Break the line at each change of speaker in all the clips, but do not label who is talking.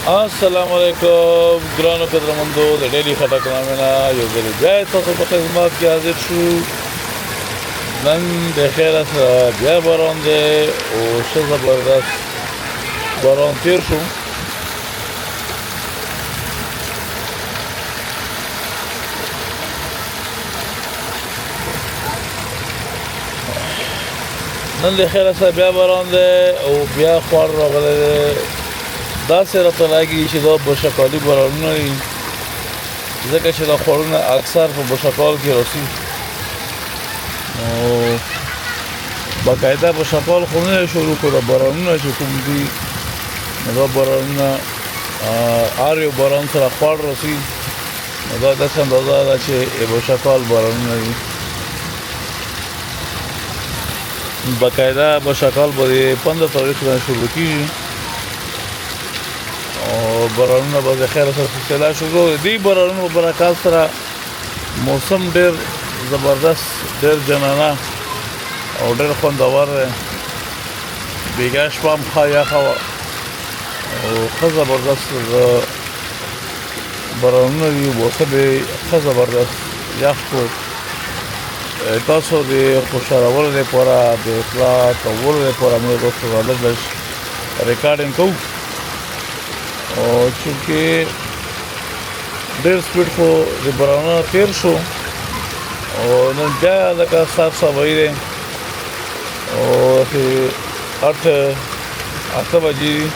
السلام علیکم ګرانو قدرمندو د ډیلی خټک نامه نه یو ځل بیا تاسو په خدمت کې حاضر شو. نن د خیر سره بیا باران دی او ښه زبردست باران تیر شو. نن د خیر سره بیا باران دی او بیا خوار راغلی دی. داسې راته لګي چې دا بوشکالي بارانونه دي، ځکه چې دا خوړونه اکثر په بوشکال کې راځي. نو باقاعده بوشکال خو نه شروع کړه، بارانونه چې کوم دي نو دا بارانونه هر یو باران سره خوړ راځي. نو دا داسې اندازه ده چې بوشکال بارانونه دي. باقاعده بوشکال به 15 تاریخ نه شروع کیږي او بارانونه به د خیر سره سلسله شروع دي. بارانونو په برکات سره موسم ډېر زبردست، ډېر جنانه او ډېر خوندور دی. بیګا شپه هم ښه یخه وه او ښه زبردست بارانونه دي. موسم یې ښه زبردست یخ کړو. تاسو د خوشحالولو لپاره د اطلاع کولو لپاره موږ تاسو لږ ریکارډینګ کوو او چونکې ډېر سپیډ خو د بارانونه تیر شو او نن بیا لکه صاف صفایي دی او اته بجې دي.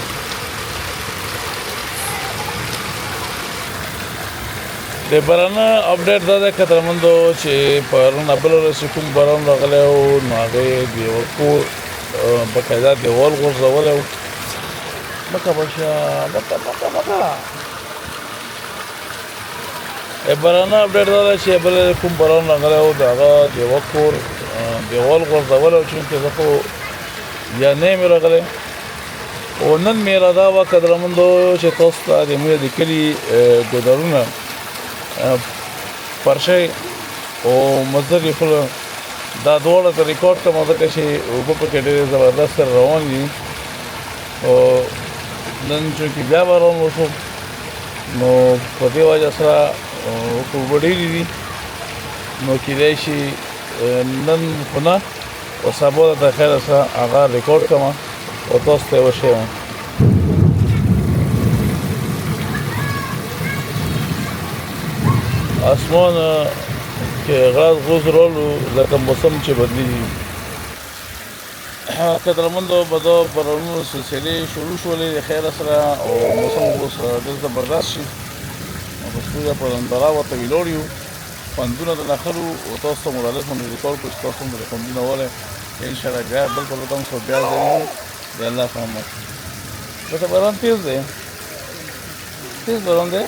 د بارانه اپډیټ دا ده قدرمندو چې پرون بل ورځ کوم باران راغلی و نو هغې د یوه کور باقاعده دیوال غورځولی و. بکا باشا بکا بارانه اپډیټ دا ده چې بل کوم باران راغلی و د هغه د یوه کور دیوال غورځولی و. چونکې زه خو یا نه مې راغلی او نن مې اراده وه قدرمندو چې تاسو ته د موږ د کلي ګودرونه پرشی او مزدر یې خوله دا دواړه ته ریکارډ کړم ځکه چې اوبه پکې ډېرې زبردست سره روان دي. او نن چونکې بیا باران وشو نو په دې وجه سره اوبه ډېرې دي نو کیدای شي نن خو نه او سبا د خیر سره هغه ریکارډ کړم او تاسو ته یې وښیم. اسمان کې غاز غوز رالو لکه موسم چې بدلیږي. قدرمندو به دا بارانونو سلسلې شروع شولې د خیر سره او موسم اوس ډېر زبردست شي. په سپوږه په ننداره ورته ولاړ یو، خوندونه د نښلو او تاسو ته مو رالس باندې ریکارډ کړو چې تاسو هم د خوندونه ولئ. انشاءالله بیا بل په تاسو سره بیا ځای مو د الله په امان. دلته باران تېز دی، تېز باران دی.